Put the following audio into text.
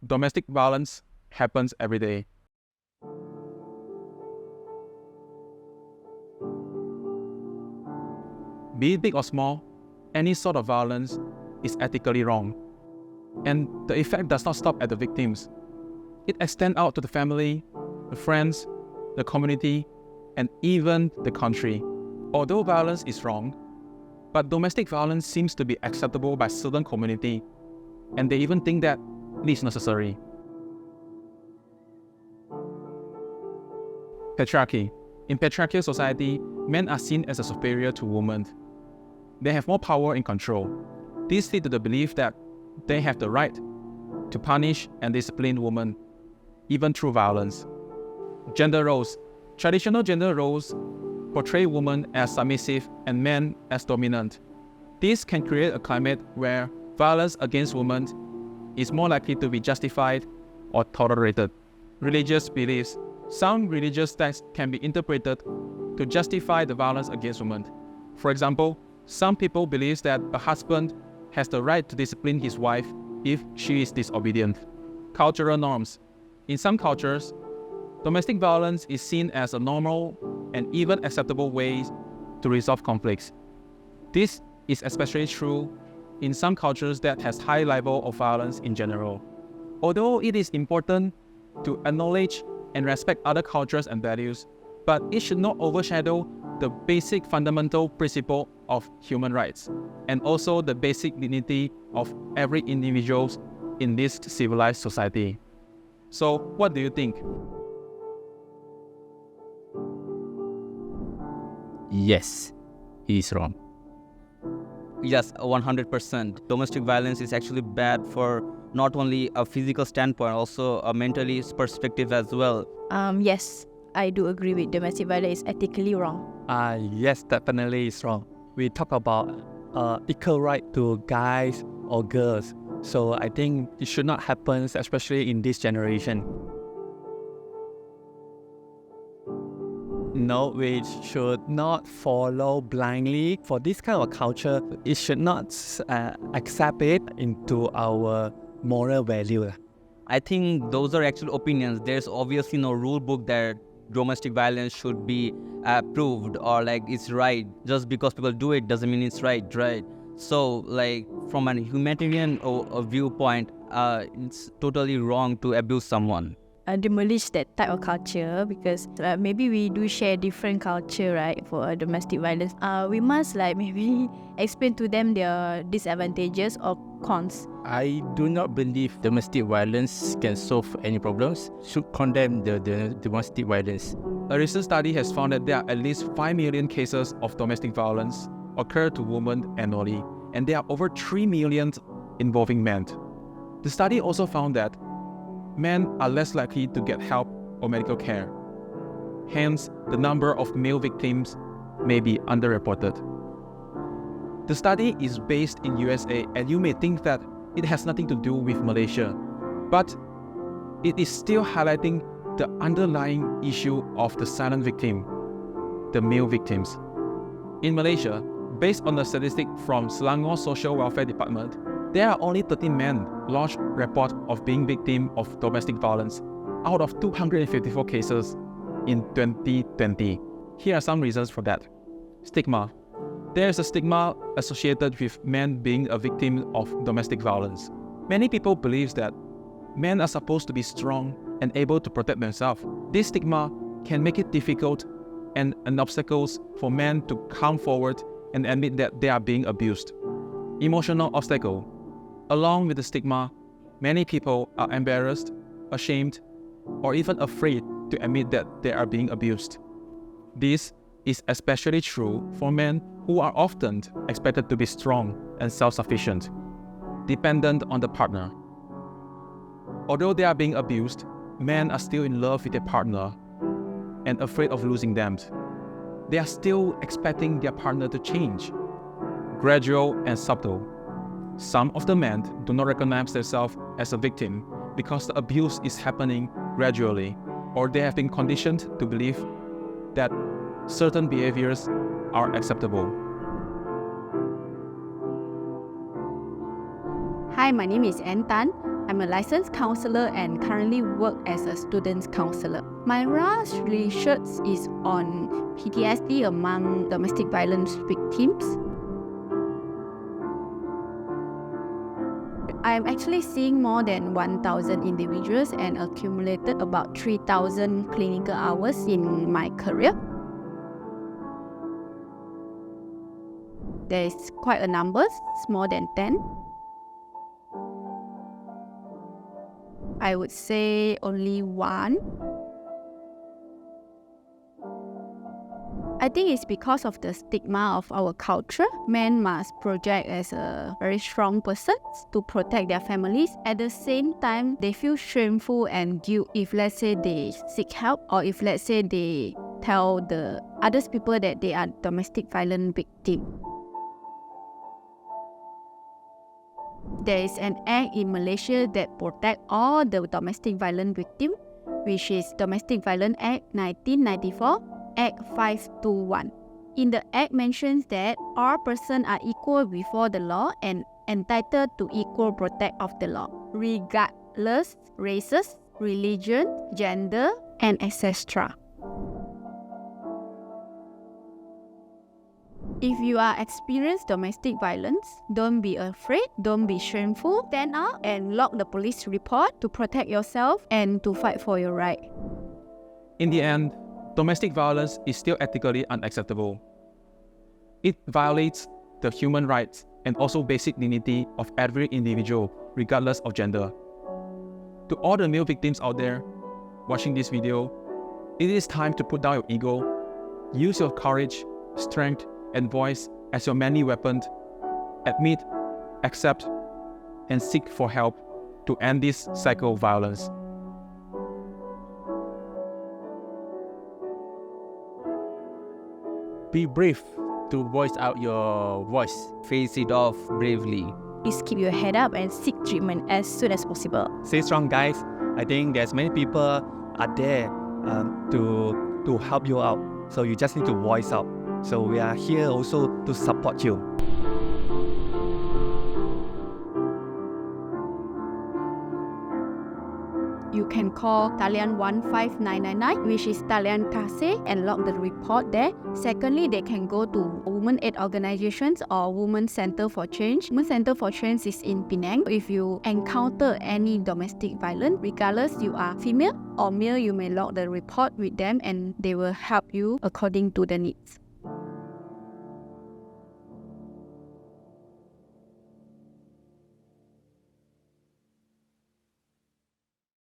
Domestic violence happens every day. Be it big or small, any sort of violence is ethically wrong. And the effect does not stop at the victims. It extends out to the family, the friends, the community, and even the country. Although violence is wrong, but domestic violence seems to be acceptable by certain community, and they even think that it is necessary. Patriarchy. In patriarchal society, men are seen as superior to women. They have more power and control. This leads to the belief that they have the right to punish and discipline women, even through violence. Gender roles. Traditional gender roles portray women as submissive and men as dominant. This can create a climate where violence against women is more likely to be justified or tolerated. Religious beliefs. Some religious texts can be interpreted to justify the violence against women. For example, some people believe that a husband has the right to discipline his wife if she is disobedient. Cultural norms. In some cultures, domestic violence is seen as a normal and even acceptable way to resolve conflicts. This is especially true in some cultures that has high level of violence in general. Although it is important to acknowledge and respect other cultures and values, but it should not overshadow the basic fundamental principle of human rights and also the basic dignity of every individual in this civilized society. So, what do you think? Yes, he is wrong. Yes, 100%. Domestic violence is actually bad for not only a physical standpoint, also a mentally perspective as well. Yes, I do agree with domestic violence is ethically wrong. Yes, definitely it's wrong. We talk about equal right to guys or girls. So I think it should not happen, especially in this generation. No, we should not follow blindly. For this kind of culture, it should not accept it into our moral value. I think those are actual opinions. There's obviously no rule book that domestic violence should be approved or like it's right. Just because people do it doesn't mean it's right? So like from an humanitarian viewpoint, it's totally wrong to abuse someone. Demolish that type of culture because maybe we do share different culture, right, for domestic violence. We must like maybe explain to them their disadvantages or cons. I do not believe domestic violence can solve any problems. Should condemn the domestic violence. A recent study has found that there are at least 5 million cases of domestic violence occur to women annually, and there are over 3 million involving men. The study also found that men are less likely to get help or medical care. Hence, the number of male victims may be underreported. The study is based in USA, and you may think that it has nothing to do with Malaysia, but it is still highlighting the underlying issue of the silent victim, the male victims. In Malaysia, based on the statistic from Selangor Social Welfare Department, there are only 13 men lodged report of being victim of domestic violence out of 254 cases in 2020. Here are some reasons for that. Stigma. There is a stigma associated with men being a victim of domestic violence. Many people believe that men are supposed to be strong and able to protect themselves. This stigma can make it difficult and an obstacle for men to come forward and admit that they are being abused. Emotional obstacle. Along with the stigma, many people are embarrassed, ashamed, or even afraid to admit that they are being abused. This is especially true for men who are often expected to be strong and self-sufficient, dependent on the partner. Although they are being abused, men are still in love with their partner and afraid of losing them. They are still expecting their partner to change. Gradual and subtle. Some of the men do not recognize themselves as a victim because the abuse is happening gradually, or they have been conditioned to believe that certain behaviors are acceptable. Hi, my name is Ann Tan. I'm a licensed counselor and currently work as a student counselor. My last research is on PTSD among domestic violence victims. I'm actually seeing more than 1,000 individuals and accumulated about 3,000 clinical hours in my career. There is quite a number, it's more than 10. I would say only one. I think it's because of the stigma of our culture. Men must project as a very strong person to protect their families. At the same time, they feel shameful and guilt if, let's say, they seek help or if, let's say, they tell the other people that they are domestic violence victim. There is an act in Malaysia that protects all the domestic violence victims, which is Domestic Violence Act 1994, Act 521. In the act mentions that all persons are equal before the law and entitled to equal protect of the law, regardless races, religion, gender, and etc. If you are experiencing domestic violence, don't be afraid, don't be shameful, stand up and log the police report to protect yourself and to fight for your right. In the end, domestic violence is still ethically unacceptable. It violates the human rights and also basic dignity of every individual, regardless of gender. To all the male victims out there watching this video, it is time to put down your ego, use your courage, strength, and voice as your manly weapon. Admit, accept, and seek for help to end this cycle of violence. Be brave to voice out your voice. Face it off bravely. Please keep your head up and seek treatment as soon as possible. Stay strong, guys. I think there's many people are there to help you out. So you just need to voice out. So we are here also to support you. You can call Talian 15999, which is Talian Kasih, and log the report there. Secondly, they can go to Women Aid Organizations or Women Center for Change. Women Center for Change is in Penang. If you encounter any domestic violence, regardless you are female or male, you may log the report with them and they will help you according to the needs.